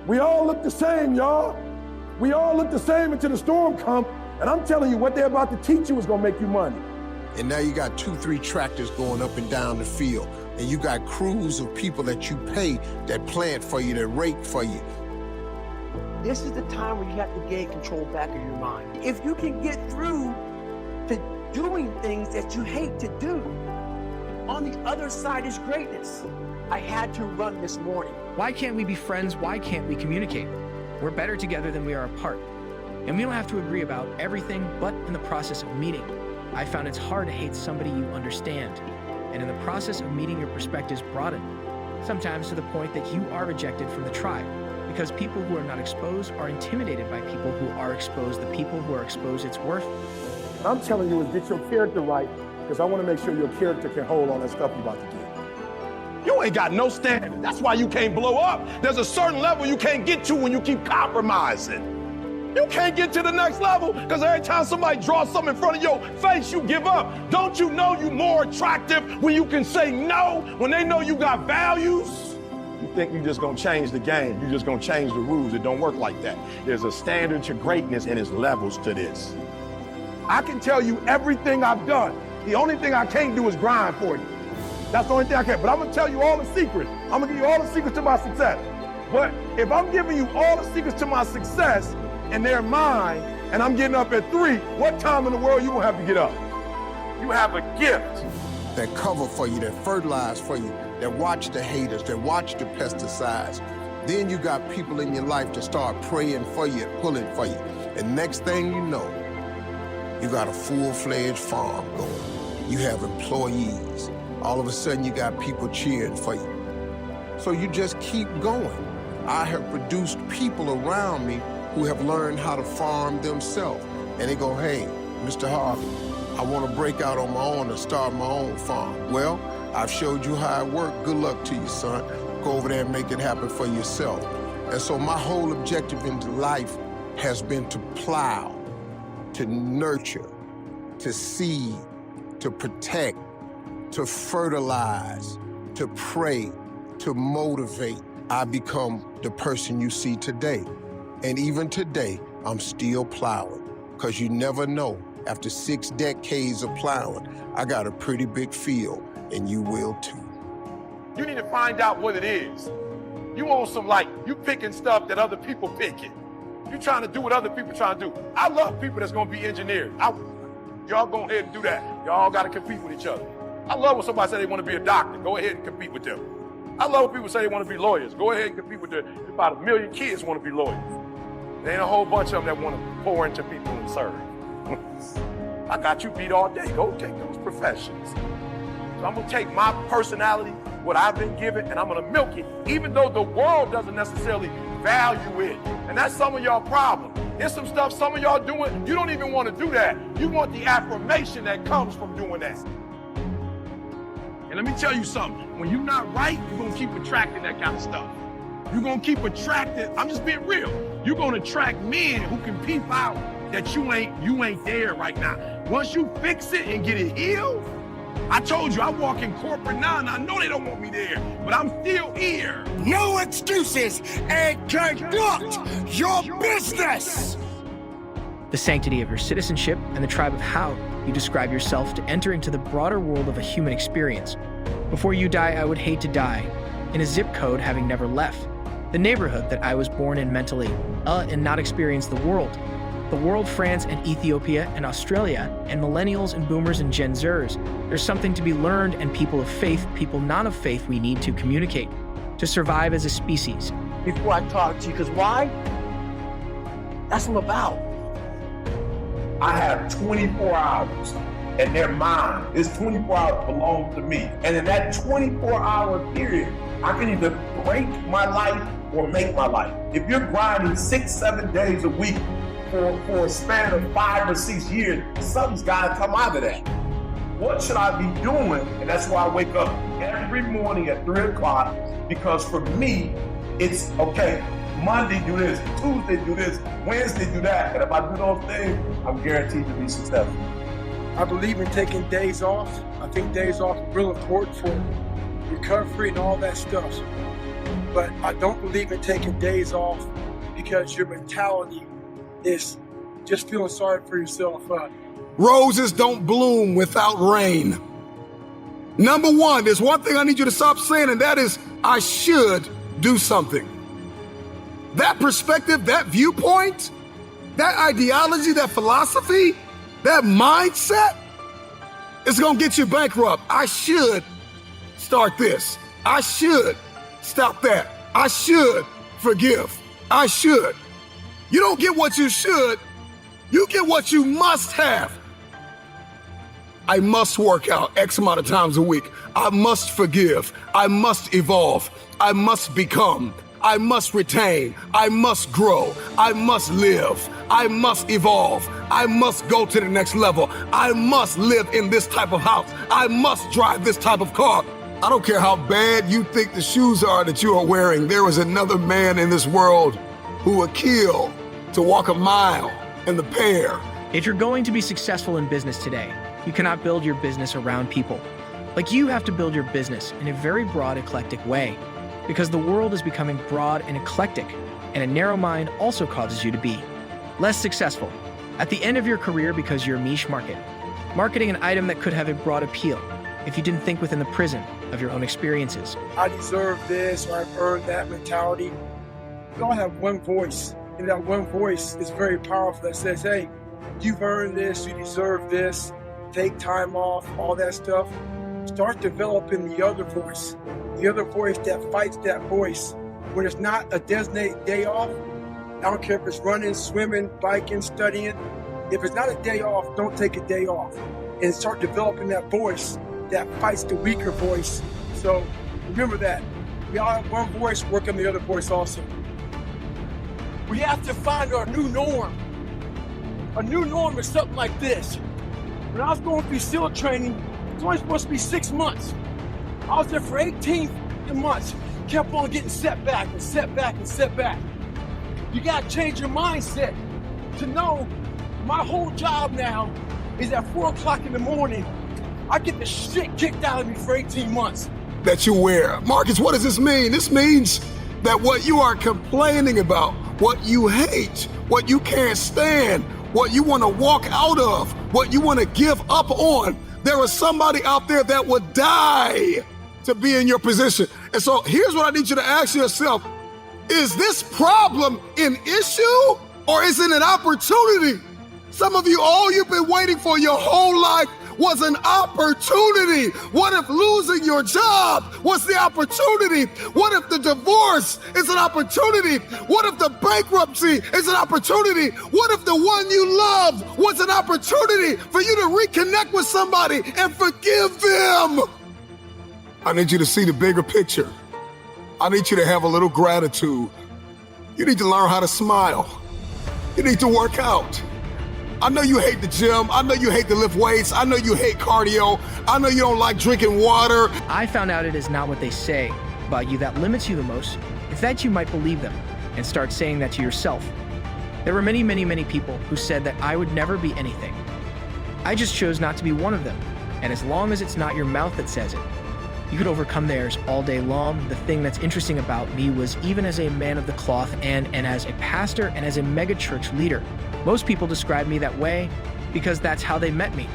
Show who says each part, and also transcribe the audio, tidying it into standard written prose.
Speaker 1: We all look the same, y'all. We all look the same until the storm comes, and I'm telling you, what they're about to teach you is gonna make you money.
Speaker 2: And now you got 2-3 tractors going up and down the field, and you got crews of people that you pay that plant for you, that rake for you.
Speaker 3: This is the time where you have to gain control back of your mind. If you can get through to doing things that you hate to do, on the other side is greatness. I had to run this morning.
Speaker 4: Why can't we be friends? Why can't we communicate? We're better together than we are apart. And we don't have to agree about everything, but in the process of meeting, I found it's hard to hate somebody you understand. And in the process of meeting, your perspectives broaden, sometimes to the point that you are rejected from the tribe, because people who are not exposed are intimidated by people who are exposed. The people who are exposed, it's worth.
Speaker 1: What I'm telling you is get your character right, because I want to make sure your character can hold on that stuff you're about to do.
Speaker 5: You ain't got no standard. That's why you can't blow up. There's a certain level you can't get to when you keep compromising. You can't get to the next level because every time somebody draws something in front of your face, you give up. Don't you know you more attractive when you can say no, when they know you got values? You think you're just gonna change the game. You're just gonna change the rules. It don't work like that. There's a standard to greatness and there's levels to this. I can tell you everything I've done. The only thing I can't do is grind for you. That's the only thing I can. But I'm gonna tell you all the secrets. I'm gonna give you all the secrets to my success. But if I'm giving you all the secrets to my success and they're mine, and I'm getting up at 3, what time in the world you gonna have to get up? You have a gift.
Speaker 2: That cover for you, that fertilize for you, that watch the haters, that watch the pesticides. Then you got people in your life to start praying for you, pulling for you. And next thing you know, you got a full-fledged farm going. You have employees. All of a sudden, you got people cheering for you. So you just keep going. I have produced people around me who have learned how to farm themselves. And they go, hey, Mr. Harvey, I want to break out on my own and start my own farm. Well, I've showed you how it worked. Good luck to you, son. Go over there and make it happen for yourself. And so my whole objective in life has been to plow, to nurture, to seed, to protect, to fertilize, to pray, to motivate. I become the person you see today. And even today, I'm still plowing, because you never know. After 6 decades of plowing, I got a pretty big field, and you will too.
Speaker 5: You need to find out what it is. You want some, like, you picking stuff that other people picking. You trying to do what other people trying to do. I love people that's gonna be engineers. Y'all go ahead and do that. Y'all gotta compete with each other. I love when somebody say they want to be a doctor. Go ahead and compete with them. I love when people say they want to be lawyers. Go ahead and compete with them. About 1 million kids want to be lawyers. There ain't a whole bunch of them that want to pour into people and serve. I got you beat all day. Go take those professions. So I'm going to take my personality, what I've been given, and I'm going to milk it, even though the world doesn't necessarily value it. And that's some of y'all problem. There's some stuff some of y'all doing, you don't even want to do that. You want the affirmation that comes from doing that. And let me tell you something, when you're not right, you're gonna keep attracting that kind of stuff. You're gonna keep attracting, I'm just being real, you're gonna attract men who can peep out that you ain't there right now. Once you fix it and get it healed, I told you, I walk in corporate now and I know they don't want me there, but I'm still here.
Speaker 6: No excuses and conduct your business.
Speaker 4: The sanctity of your citizenship and the tribe of how you describe yourself to enter into the broader world of a human experience. Before you die, I would hate to die in a zip code having never left the neighborhood that I was born in mentally, and not experience the world, France and Ethiopia and Australia, and millennials and boomers and Gen Zers. There's something to be learned, and people of faith, people not of faith, we need to communicate to survive as a species.
Speaker 3: Before I talk to you, because why? That's what I'm about.
Speaker 5: I have 24 hours and they're mine. This 24 hours belongs to me. And in that 24-hour period, I can either break my life or make my life. If you're grinding 6-7 days a week for a span of 5 or 6 years, something's gotta come out of that. What should I be doing? And that's why I wake up every morning at 3 o'clock, because for me, it's okay, Monday do this, Tuesday do this, Wednesday do that. And if I do those things, I'm guaranteed to be successful.
Speaker 7: I believe in taking days off. I think days off are real important for recovery and all that stuff. but I don't believe in taking days off because your mentality is just feeling sorry for yourself.
Speaker 1: Roses don't bloom without rain. Number one, there's one thing I need you to stop saying, and that is, I should do something. That perspective, that viewpoint, that ideology, that philosophy, that mindset is gonna get you bankrupt. I should start this. I should stop that. I should forgive. I should. You don't get what you should, you get what you must have. I must work out X amount of times a week. I must forgive. I must evolve. I must become. I must retain. I must grow. I must live. I must evolve. I must go to the next level. I must live in this type of house. I must drive this type of car. I don't care how bad you think the shoes are that you are wearing. There is another man in this world who would kill to walk a mile in the pair.
Speaker 4: If you're going to be successful in business today, you cannot build your business around people. Like, you have to build your business in a very broad, eclectic way, because the world is becoming broad and eclectic, and a narrow mind also causes you to be less successful at the end of your career because you're a niche market, marketing an item that could have a broad appeal if you didn't think within the prison of your own experiences.
Speaker 7: I deserve this, or I've earned that mentality. We all have one voice, and that one voice is very powerful that says, hey, you've earned this, you deserve this, take time off, all that stuff. Start developing the other voice that fights that voice. When it's not a designated day off, I don't care if it's running, swimming, biking, studying. If it's not a day off, don't take a day off. And start developing that voice that fights the weaker voice. So remember that. We all have one voice, work on the other voice also. We have to find our new norm. A new norm is something like this. When I was going through SEAL training, it was only supposed to be 6 months. I was there for 18 months, kept on getting setback and setback and setback. You gotta change your mindset to know my whole job now is at 4 o'clock in the morning. I get the shit kicked out of me for 18 months.
Speaker 1: That you wear. Marcus, what does this mean? This means that what you are complaining about, what you hate, what you can't stand, what you want to walk out of, what you want to give up on, there is somebody out there that would die to be in your position. And so here's what I need you to ask yourself. Is this problem an issue or is it an opportunity? Some of you, all you've been waiting for your whole life was an opportunity. What if losing your job was the opportunity? What if the divorce is an opportunity? What if the bankruptcy is an opportunity? What if the one you loved was an opportunity for you to reconnect with somebody and forgive them? I need you to see the bigger picture. I need you to have a little gratitude. You need to learn how to smile. You need to work out. I know you hate the gym. I know you hate to lift weights. I know you hate cardio. I know you don't like drinking water.
Speaker 4: I found out it is not what they say about you that limits you the most. It's that you might believe them and start saying that to yourself. There were many, many, many people who said that I would never be anything. I just chose not to be one of them. And as long as it's not your mouth that says it, you could overcome theirs all day long. The thing that's interesting about me was, even as a man of the cloth and as a pastor and as a megachurch leader, most people describe me that way because that's how they met me.